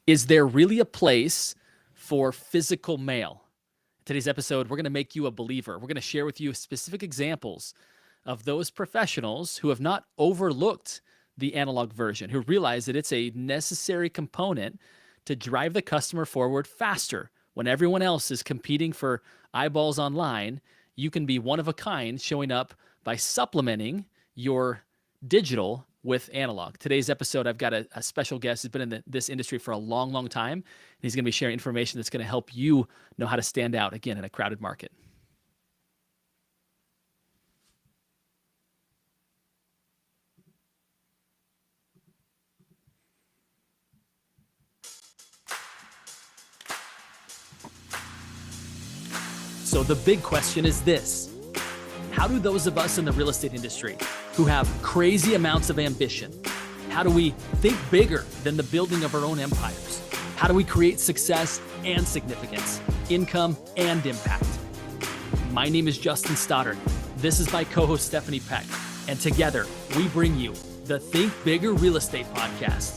Is there really a place for physical mail? In today's episode, we're going to make you a believer. We're going to share with you specific examples of those professionals who have not overlooked the analog version, who realize that it's a necessary component to drive the customer forward faster. When everyone else is competing for eyeballs online, you can be one of a kind, showing up by supplementing your digital with analog. Today's episode, I've got a special guest who's been in this industry for a long, long time. And he's going to be sharing information that's going to help you know how to stand out, again, in a crowded market. So the big question is this: how do those of us in the real estate industry who have crazy amounts of ambition, how do we think bigger than the building of our own empires? How do we create success and significance, income and impact? My name is Justin Stoddard. This is my co-host Stephanie Peck. And together we bring you the Think Bigger Real Estate Podcast.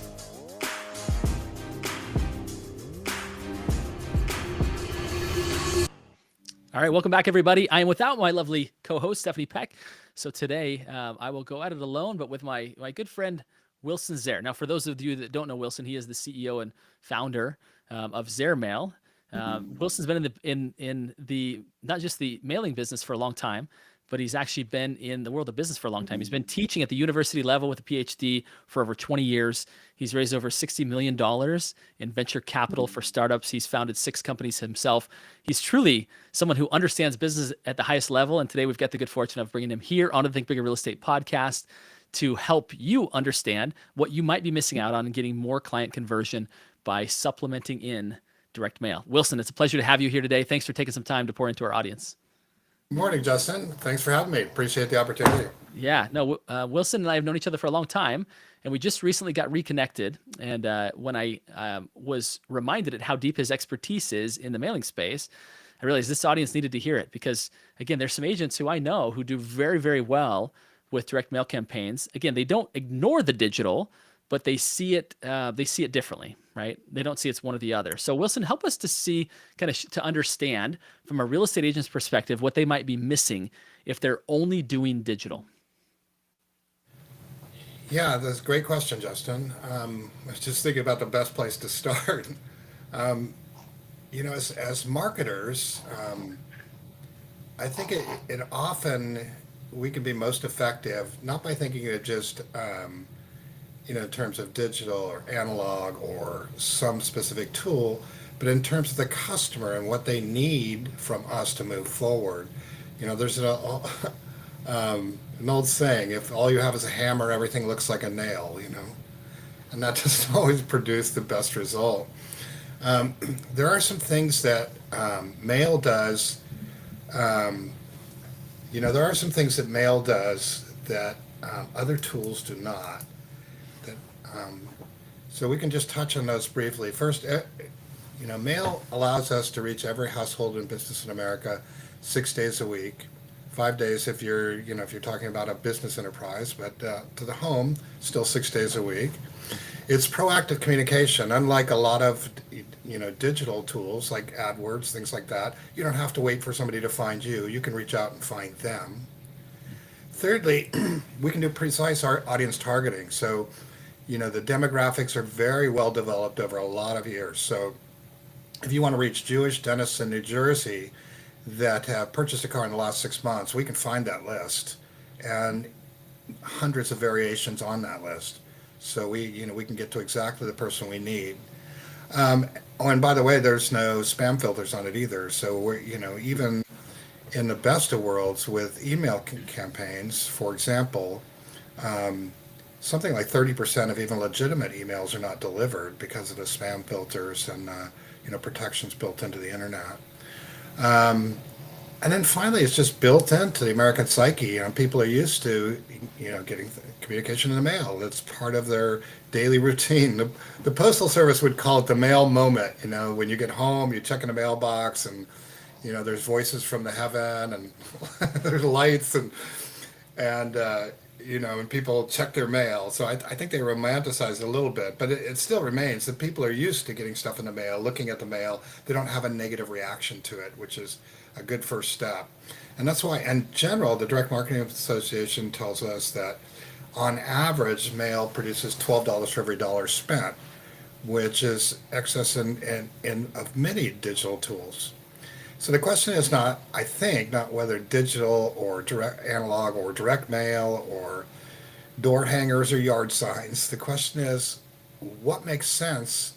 All right, welcome back, everybody. I am without my lovely co-host, Stephanie Peck. So today, I will go at it alone, but with my good friend, Wilson Zehr. Now, for those of you that don't know Wilson, he is the CEO and founder of Zairmail. Wilson's been in the not just the mailing business for a long time, but he's actually been in the world of business for a long time. He's been teaching at the university level with a PhD for over 20 years. He's raised over $60 million in venture capital for startups. He's founded 6 companies himself. He's truly someone who understands business at the highest level. And today we've got the good fortune of bringing him here on the Think Bigger Real Estate Podcast to help you understand what you might be missing out on and getting more client conversion by supplementing in direct mail. Wilson, it's a pleasure to have you here today. Thanks for taking some time to pour into our audience. Good morning, Justin. Thanks for having me. Appreciate the opportunity. Yeah, no, Wilson and I have known each other for a long time, and we just recently got reconnected. And when I was reminded at how deep his expertise is in the mailing space, I realized this audience needed to hear it because, again, there's some agents who I know who do very, very well with direct mail campaigns. Again, they don't ignore the digital, but they see it differently, right? They don't see it's one or the other. So Wilson, help us to see, to understand from a real estate agent's perspective, what they might be missing if they're only doing digital. Yeah, that's a great question, Justin. I was just thinking about the best place to start. As marketers, I think it often, we can be most effective, not by thinking of just, in terms of digital or analog or some specific tool, but in terms of the customer and what they need from us to move forward. There's an old saying, if all you have is a hammer, everything looks like a nail, and that doesn't always produce the best result. There are some things that mail does, there are some things that mail does that other tools do not. So we can just touch on those briefly. First, mail allows us to reach every household and business in America 6 days a week, 5 days if you're talking about a business enterprise, but to the home, still 6 days a week. It's proactive communication. Unlike a lot of digital tools like AdWords, things like that, you don't have to wait for somebody to find you. You can reach out and find them. Thirdly, we can do precise audience targeting. So the demographics are very well developed over a lot of years. So if you want to reach Jewish dentists in New Jersey that have purchased a car in the last 6 months, we can find that list and hundreds of variations on that list. So we can get to exactly the person we need. And by the way, there's no spam filters on it either. So we're, even in the best of worlds with email campaigns, for example, something like 30% of even legitimate emails are not delivered because of the spam filters and protections built into the internet. And then finally, it's just built into the American psyche. People are used to getting communication in the mail. That's part of their daily routine. The Postal Service would call it the mail moment. When you get home, you check in the mailbox, and there's voices from the heaven, and there's lights, and and people check their mail. So I think they romanticize it a little bit, but it still remains that people are used to getting stuff in the mail, looking at the mail. They don't have a negative reaction to it, which is a good first step. And that's why, in general, the Direct Marketing Association tells us that on average, mail produces $12 for every dollar spent, which is excess in of many digital tools. So the question is not, I think, not whether digital or direct analog or direct mail or door hangers or yard signs. The question is, what makes sense,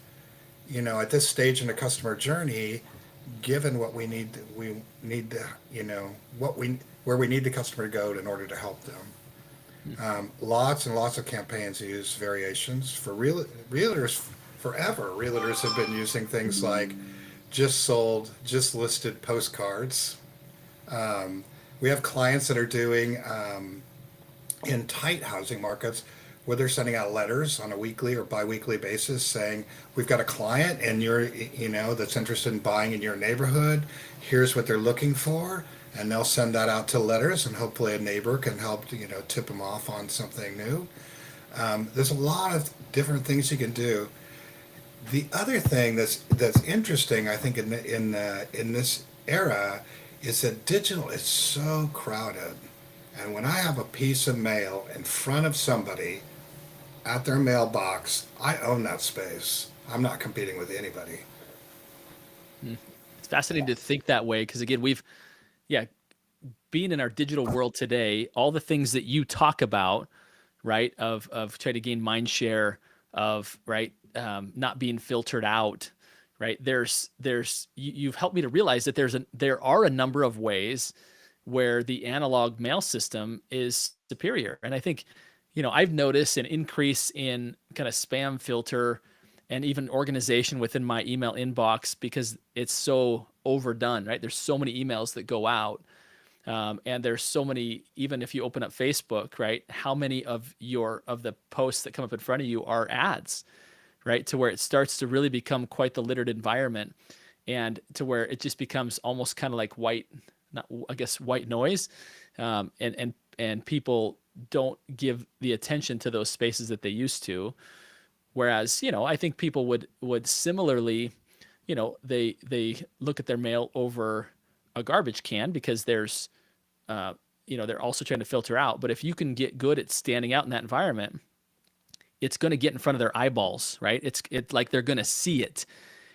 at this stage in the customer journey, given what we need to, what we where we need the customer to go in order to help them. Lots and lots of campaigns use variations for realtors. Forever, realtors have been using things like just sold, just listed postcards. We have clients that are doing in tight housing markets where they're sending out letters on a weekly or biweekly basis saying, we've got a client and that's interested in buying in your neighborhood. Here's what they're looking for. And they'll send that out to letters, and hopefully a neighbor can help, tip them off on something new. There's a lot of different things you can do. The other thing that's interesting, I think, in this era, is that digital is so crowded, and when I have a piece of mail in front of somebody at their mailbox, I own that space. I'm not competing with anybody. It's fascinating to think that way because, again, yeah, being in our digital world today, all the things that you talk about, right, of trying to gain mind share, of right, not being filtered out, right? You've helped me to realize that there are a number of ways where the analog mail system is superior, and I think, I've noticed an increase in kind of spam filter and even organization within my email inbox because it's so overdone, right? There's so many emails that go out. And there's so many, even if you open up Facebook, right? How many of the posts that come up in front of you are ads, right? To where it starts to really become quite the littered environment, and to where it just becomes almost kind of like white noise, and people don't give the attention to those spaces that they used to. Whereas, I think people would similarly, they look at their mail over a garbage can because there's, they're also trying to filter out. But if you can get good at standing out in that environment, it's going to get in front of their eyeballs, right? It's like they're going to see it.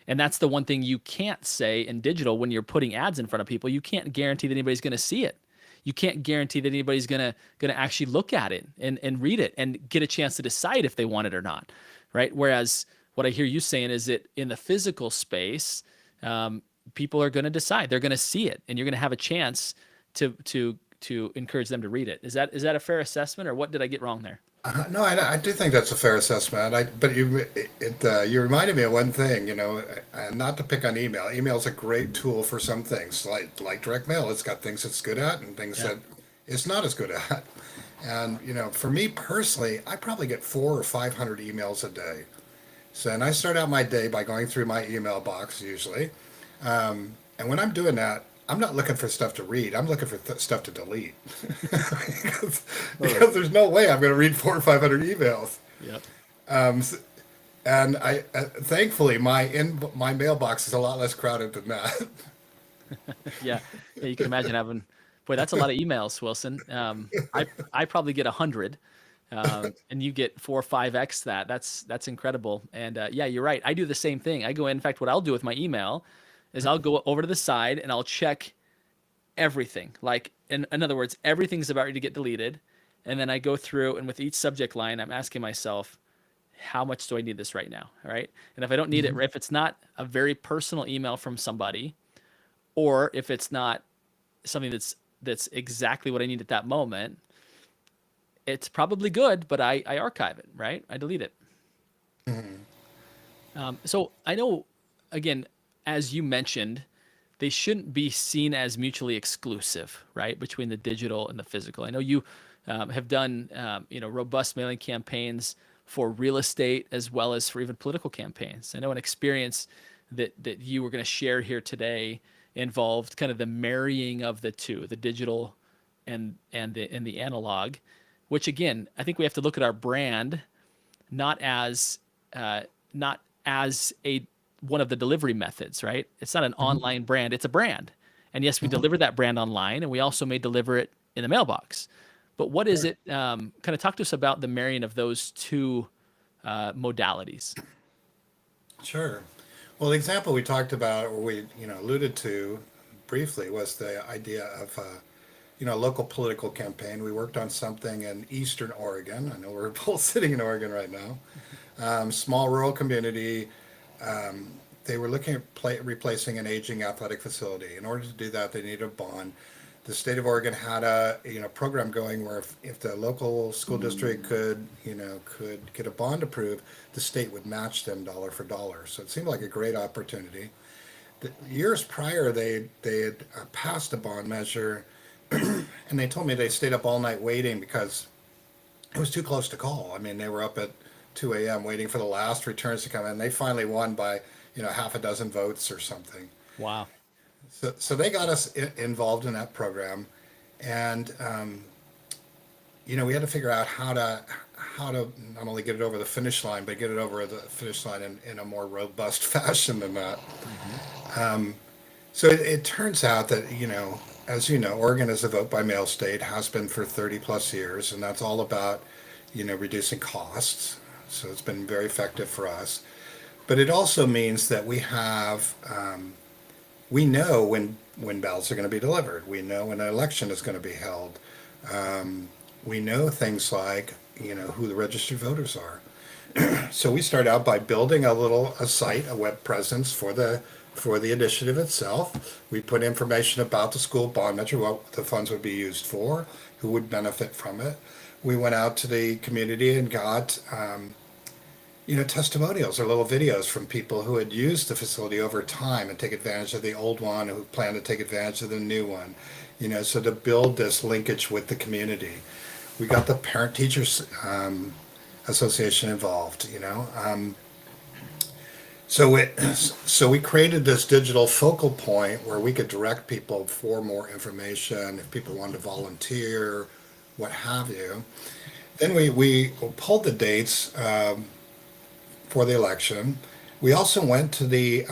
And that's the one thing you can't say in digital when you're putting ads in front of people. You can't guarantee that anybody's going to see it. You can't guarantee that anybody's going to actually look at it and read it and get a chance to decide if they want it or not, right? Whereas what I hear you saying is that in the physical space, people are going to decide. They're going to see it, and you're going to have a chance to encourage them to read it. Is that a fair assessment, or what did I get wrong there? No, I do think that's a fair assessment. But you reminded me of one thing. Not to pick on email. Email is a great tool for some things, like direct mail. It's got things it's good at and things that it's not as good at. And for me personally, I probably get 400 or 500 emails a day. So, and I start out my day by going through my email box usually. And when I'm doing that, I'm not looking for stuff to read. I'm looking for stuff to delete because there's no way I'm going to read 400 or 500 emails. Yep. And thankfully, my mailbox is a lot less crowded than that. Yeah, you can imagine having, boy, that's a lot of emails, Wilson. I probably get 100, and you get 4 or 5x that. That's incredible. And yeah, you're right. I do the same thing. I go in fact, what I'll do with my email is I'll go over to the side and I'll check everything. Like, in other words, everything's about to get deleted. And then I go through, and with each subject line, I'm asking myself, how much do I need this right now? All right. And if I don't need it, if it's not a very personal email from somebody, or if it's not something that's exactly what I need at that moment, it's probably good, but I archive it, right? I delete it. So I know, again, as you mentioned, they shouldn't be seen as mutually exclusive, right? Between the digital and the physical. I know you have done, robust mailing campaigns for real estate as well as for even political campaigns. I know an experience that you were going to share here today involved kind of the marrying of the two, the digital and the analog, which again, I think we have to look at our brand not as uh, not as a one of the delivery methods, right? It's not an Hmm. online brand; it's a brand. And yes, we Hmm. deliver that brand online, and we also may deliver it in the mailbox. But what is Sure. it? Kind of talk to us about the marrying of those two modalities. Sure. Well, the example we talked about, or we alluded to briefly, was the idea of local political campaign. We worked on something in Eastern Oregon. I know we're both sitting in Oregon right now. Small rural community. They were looking at replacing an aging athletic facility. In order to do that, they needed a bond. The state of Oregon had a program going where if the local school district could get a bond approved, the state would match them dollar for dollar. So it seemed like a great opportunity. The years prior, they had passed a bond measure, and they told me they stayed up all night waiting because it was too close to call. I mean, they were up at 2 a.m. waiting for the last returns to come in. They finally won by half a dozen votes or something. Wow. So they got us involved in that program, and we had to figure out how to not only get it over the finish line, but get it over the finish line in a more robust fashion than that. Hmm. So it turns out that as you know, Oregon is a vote by mail state, has been for 30 plus years, and that's all about reducing costs. So it's been very effective for us. But it also means that we know when ballots are going to be delivered. We know when an election is going to be held. We know things like who the registered voters are. So we start out by building a site, a web presence for the initiative itself. We put information about the school bond measure, what the funds would be used for, who would benefit from it. We went out to the community and got testimonials or little videos from people who had used the facility over time and take advantage of the old one, who plan to take advantage of the new one. So to build this linkage with the community, we got the parent teachers association involved. So we created this digital focal point where we could direct people for more information if people wanted to volunteer, what have you. Then we pulled the dates for the election. We also went to the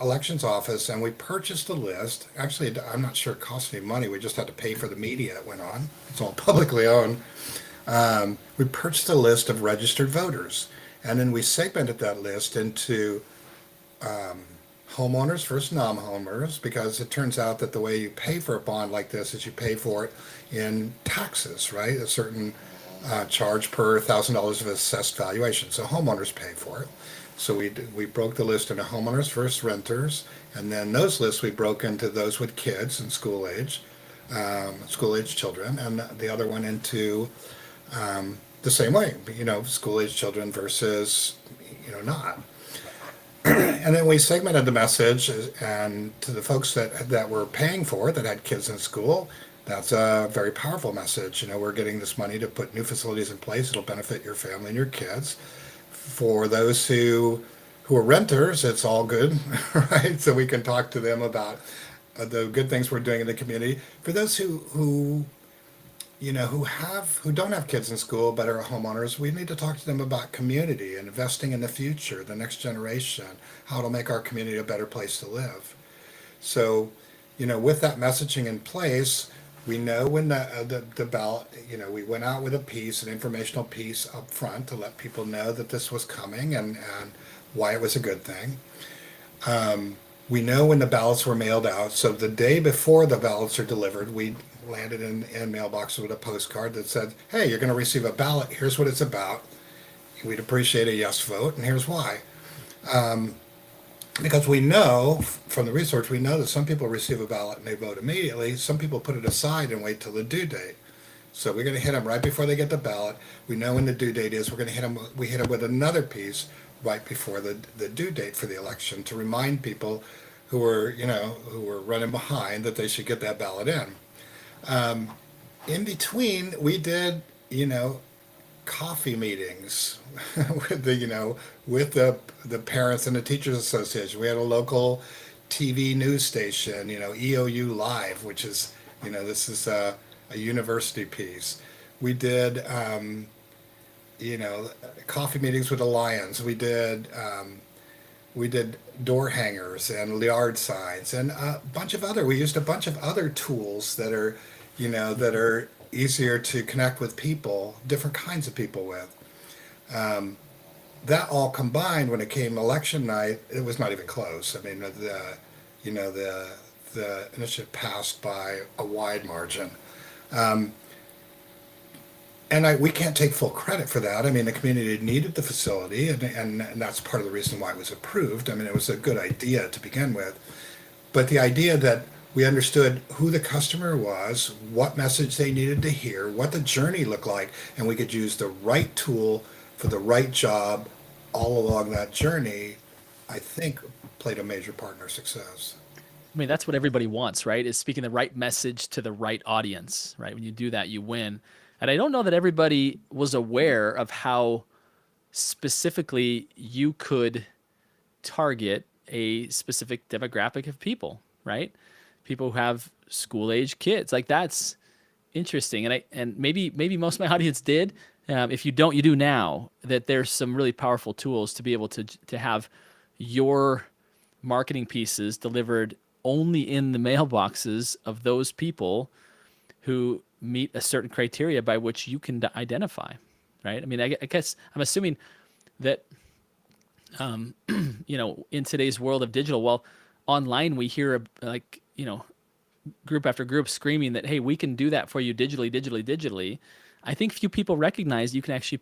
elections office and we purchased a list. Actually, I'm not sure it cost any money. We just had to pay for the media it went on. It's all publicly owned. We purchased a list of registered voters. And then we segmented that list into homeowners versus non-homeowners, because it turns out that the way you pay for a bond like this is you pay for it in taxes, right? A certain charge per $1,000 of assessed valuation. So homeowners pay for it. So we broke the list into homeowners versus renters, and then those lists we broke into those with kids and school age children, and the other one into the same way, school age children versus not. And then we segmented the message and to the folks that were paying for it, that had kids in school. That's a very powerful message. We're getting this money to put new facilities in place. It'll benefit your family and your kids. For those who are renters, it's all good, right? So we can talk to them about the good things we're doing in the community. For those who don't have kids in school but are homeowners, we need to talk to them about community and investing in the future, the next generation, how it'll make our community a better place to live. So, with that messaging in place, we know when the ballot, we went out with an informational piece up front to let people know that this was coming and why it was a good thing. We know when the ballots were mailed out. So the day before the ballots are delivered, we landed in mailboxes with a postcard that said, hey, you're going to receive a ballot. Here's what it's about. We'd appreciate a yes vote, and here's why. Because we know from the research, we know that some people receive a ballot and they vote immediately. Some people put it aside and wait till the due date. So we're going to hit them right before they get the ballot. We know when the due date is. We're going to hit them. We hit them with another piece right before the due date for the election to remind people who were running behind that they should get that ballot in. In between, we did coffee meetings with the parents and the teachers association. We had a local TV news station, EOU Live, which is this is a university piece. We did, you know, coffee meetings with the Lions. We did door hangers and yard signs and a bunch of other. We used a bunch of other tools that are, that are easier to connect with people, different kinds of people with. That all combined, when it came election night, it was not even close. I mean, you know, the the initiative passed by a wide margin. Um, we can't take full credit for that. I mean, the community needed the facility, and that's part of the reason why it was approved. I mean, it was a good idea to begin with. But the idea that we understood who the customer was, what message they needed to hear, what the journey looked like, and we could use the right tool for the right job all along that journey, I think played a major part in our success. I mean, that's what everybody wants, right? Is speaking the right message to the right audience, right? When you do that, you win. And I don't know that everybody was aware of how specifically you could target a specific demographic of people, right? People who have school age kids. Like that's interesting. And maybe most of my audience did. If you don't, you do now. That there's some really powerful tools to be able to have your marketing pieces delivered only in the mailboxes of those people who meet a certain criteria by which you can identify, right? I mean, I guess I'm assuming that in today's world of digital, well, online we hear like group after group screaming that hey, we can do that for you digitally, digitally, digitally. I think few people recognize you can actually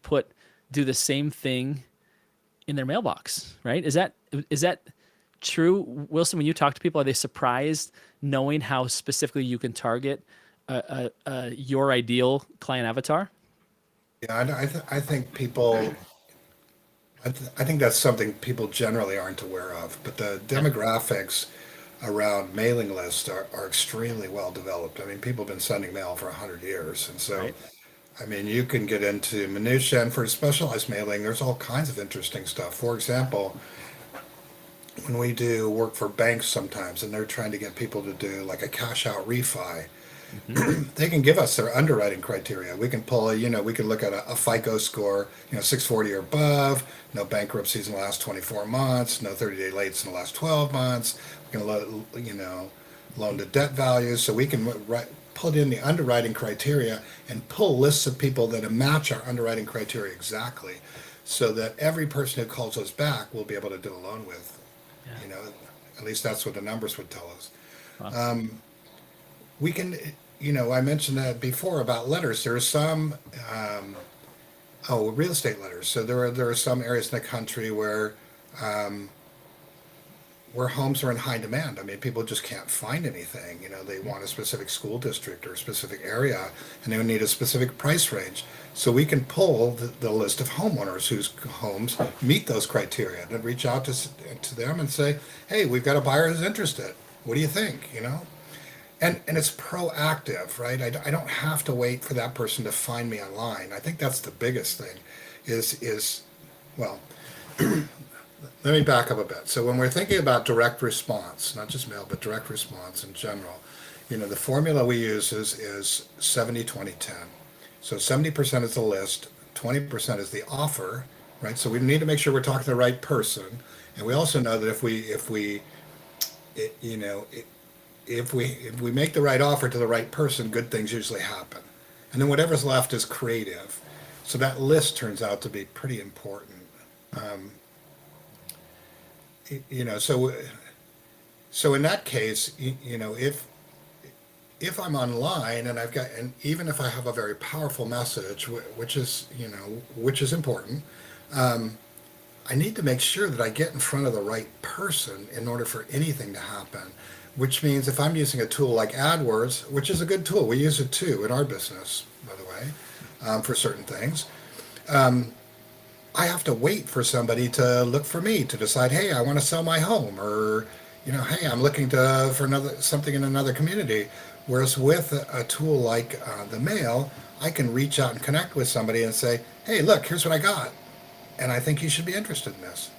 do the same thing in their mailbox, right? Is that true, Wilson? When you talk to people, are they surprised knowing how specifically you can target your ideal client avatar? Yeah, I think people, I think that's something people generally aren't aware of. But the Yeah, demographics around mailing lists are extremely well developed. I mean, people have been sending mail for 100 years, and so right. I mean, you can get into minutia, and for specialized mailing, there's all kinds of interesting stuff. For example, when we do work for banks sometimes, and they're trying to get people to do like a cash out refi, Hmm. they can give us their underwriting criteria. We can pull, we can look at a FICO score, 640 or above, no bankruptcies in the last 24 months, no 30-day lates in the last 12 months. We can, loan to debt values. So we can put in the underwriting criteria and pull lists of people that match our underwriting criteria exactly so that every person who calls us back will be able to do a loan with, Yeah. you know, at least that's what the numbers would tell us. Wow. We can, I mentioned that before about letters. There are some, real estate letters. So there are some areas in the country where homes are in high demand. I mean, people just can't find anything. They want a specific school district or a specific area, and they would need a specific price range. So we can pull the list of homeowners whose homes meet those criteria and reach out to them and say, hey, we've got a buyer who's interested. What do you think? And it's proactive, right? I don't have to wait for that person to find me online. I think that's the biggest thing is well, let me back up a bit. So when we're thinking about direct response, not just mail, but direct response in general, the formula we use is 70-20-10. So 70% is the list, 20% is the offer, right? So we need to make sure we're talking to the right person. And we also know that it, you know, if we make the right offer to the right person, good things usually happen. And then whatever's left is creative. So that list turns out to be pretty important. Um, so in that case, if I'm online and even if I have a very powerful message, which is important, um, I need to make sure that I get in front of the right person in order for anything to happen. Which means if I'm using a tool like AdWords, which is a good tool, we use it too in our business, by the way, for certain things. I have to wait for somebody to look for me to decide, hey, I want to sell my home, or hey, I'm looking for something in another community. Whereas with a tool like the mail, I can reach out and connect with somebody and say, hey, look, here's what I got, and I think you should be interested in this.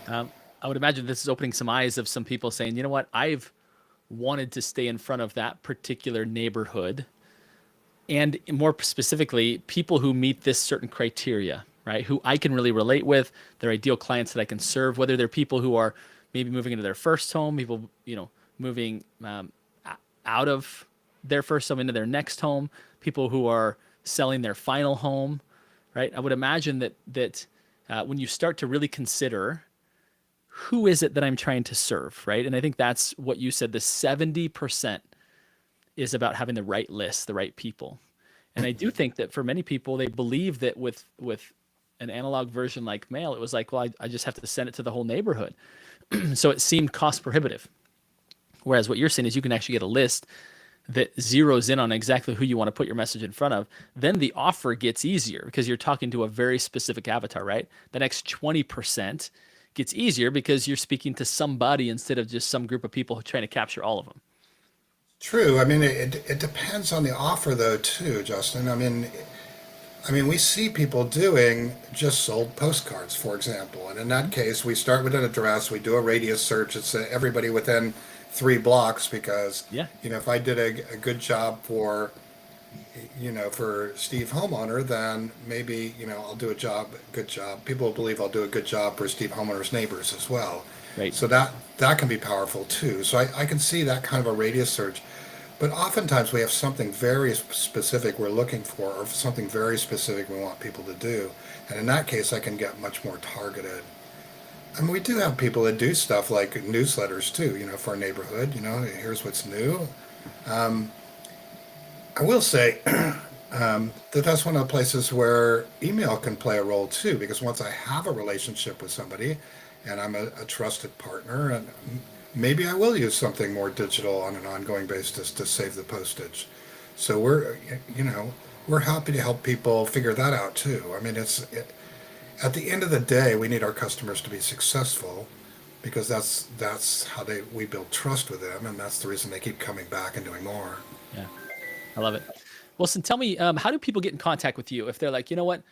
Um, I would imagine this is opening some eyes of some people saying, you know what, I've wanted to stay in front of that particular neighborhood and more specifically, people who meet this certain criteria, right? Who I can really relate with, they're ideal clients that I can serve, whether they're people who are maybe moving into their first home, people, moving out of their first home into their next home, people who are selling their final home, right? I would imagine that when you start to really consider who is it that I'm trying to serve, right? And I think that's what you said, the 70% is about having the right list, the right people. And I do think that for many people, they believe that with an analog version like mail, it was like, well, I just have to send it to the whole neighborhood. So it seemed cost prohibitive. Whereas what you're saying is you can actually get a list that zeroes in on exactly who you want to put your message in front of. Then the offer gets easier because you're talking to a very specific avatar, right? The next 20% gets easier because you're speaking to somebody instead of just some group of people trying to capture all of them. True. I mean, it depends on the offer though too, Justin. I mean, we see people doing just sold postcards, for example. And in that case, we start with an address, we do a radius search. It's everybody within 3 blocks because, Yeah. if I did a good job for Steve homeowner, then maybe, I'll do good job. People will believe I'll do a good job for Steve homeowner's neighbors as well. Right. So that can be powerful too. So I can see that kind of a radius search. But oftentimes we have something very specific we're looking for, or something very specific we want people to do. And in that case, I can get much more targeted. I mean, we do have people that do stuff like newsletters too, for our neighborhood. Here's what's new. I will say that that's one of the places where email can play a role too, because once I have a relationship with somebody and I'm a trusted partner, and maybe I will use something more digital on an ongoing basis to save the postage. So we're happy to help people figure that out too. I mean, at the end of the day, we need our customers to be successful because that's how we build trust with them, and that's the reason they keep coming back and doing more. Yeah. I love it. Wilson, tell me, how do people get in contact with you if they're like, you know what,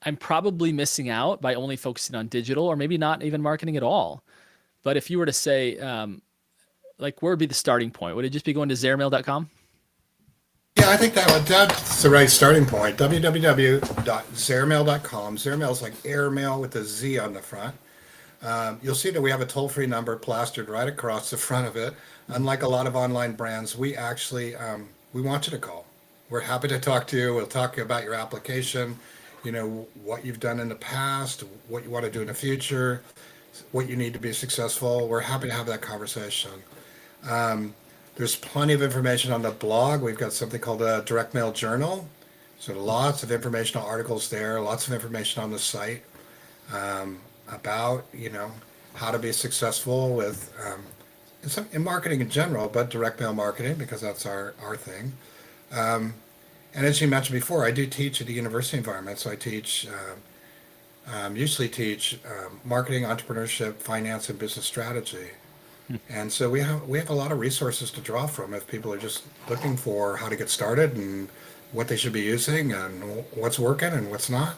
I'm probably missing out by only focusing on digital or maybe not even marketing at all. But if you were to say, where would be the starting point? Would it just be going to zairmail.com? Yeah, I think that's the right starting point. www.zairmail.com. Zairmail is like airmail with a Z on the front. You'll see that we have a toll-free number plastered right across the front of it. Unlike a lot of online brands, we actually we want you to call. We're happy to talk to you. We'll talk to you about your application, what you've done in the past, what you want to do in the future, what you need to be successful. We're happy to have that conversation. There's plenty of information on the blog. We've got something called a direct mail journal. So lots of informational articles there, lots of information on the site about, how to be successful with in marketing in general, but direct mail marketing because that's our thing. And as you mentioned before, I do teach at the university environment. So I usually teach marketing, entrepreneurship, finance, and business strategy. And so we have a lot of resources to draw from if people are just looking for how to get started and what they should be using and what's working and what's not.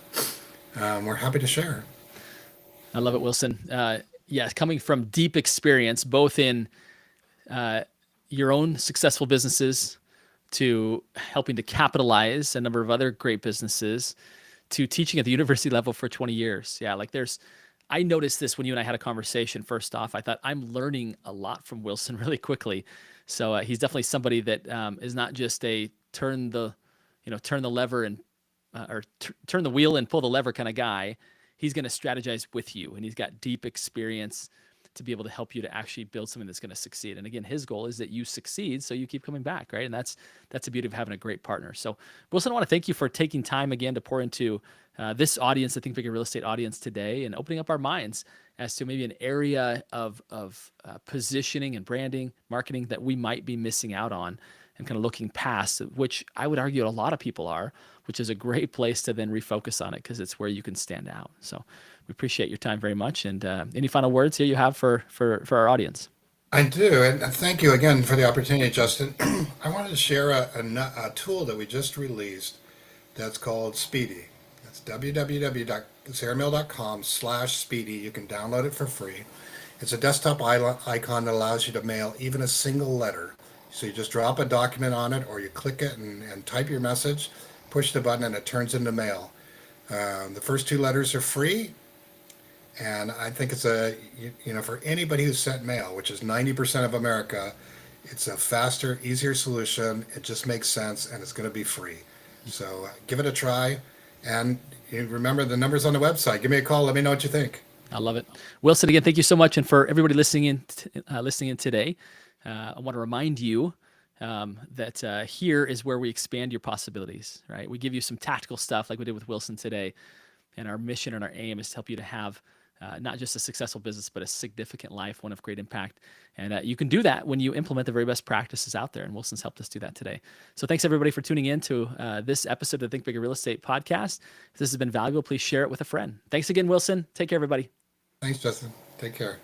We're happy to share. I love it, Wilson. Yeah, coming from deep experience, both in your own successful businesses to helping to capitalize a number of other great businesses to teaching at the university level for 20 years. Yeah, I noticed this when you and I had a conversation. First off, I thought I'm learning a lot from Wilson really quickly. So he's definitely somebody that is not just a turn the lever and turn the wheel and pull the lever kind of guy. He's going to strategize with you, and he's got deep experience to be able to help you to actually build something that's going to succeed. And again, his goal is that you succeed, so you keep coming back, right? And that's the beauty of having a great partner. So, Wilson, I want to thank you for taking time again to pour into this audience, the Think Bigger Real Estate audience today, and opening up our minds as to maybe an area of positioning and branding, marketing that we might be missing out on, and kind of looking past, which I would argue a lot of people are, which is a great place to then refocus on it because it's where you can stand out. So we appreciate your time very much. And any final words here you have for our audience? I do, and thank you again for the opportunity, Justin. I wanted to share a tool that we just released that's called Speedy. That's www.zairmail.com/Speedy. You can download it for free. It's a desktop icon that allows you to mail even a single letter So you just drop a document on it, or you click it and type your message, push the button, and it turns into mail. The first two letters are free, and I think it's for anybody who's sent mail, which is 90% of America, it's a faster, easier solution. It just makes sense, and it's going to be free. So give it a try, and you remember the numbers on the website. Give me a call. Let me know what you think. I love it. Wilson, again, thank you so much. And for everybody listening in today, I want to remind you that here is where we expand your possibilities, right? We give you some tactical stuff like we did with Wilson today. And our mission and our aim is to help you to have not just a successful business, but a significant life, one of great impact. And you can do that when you implement the very best practices out there. And Wilson's helped us do that today. So thanks everybody for tuning in to this episode of the Think Bigger Real Estate podcast. If this has been valuable, please share it with a friend. Thanks again, Wilson. Take care, everybody. Thanks, Justin. Take care.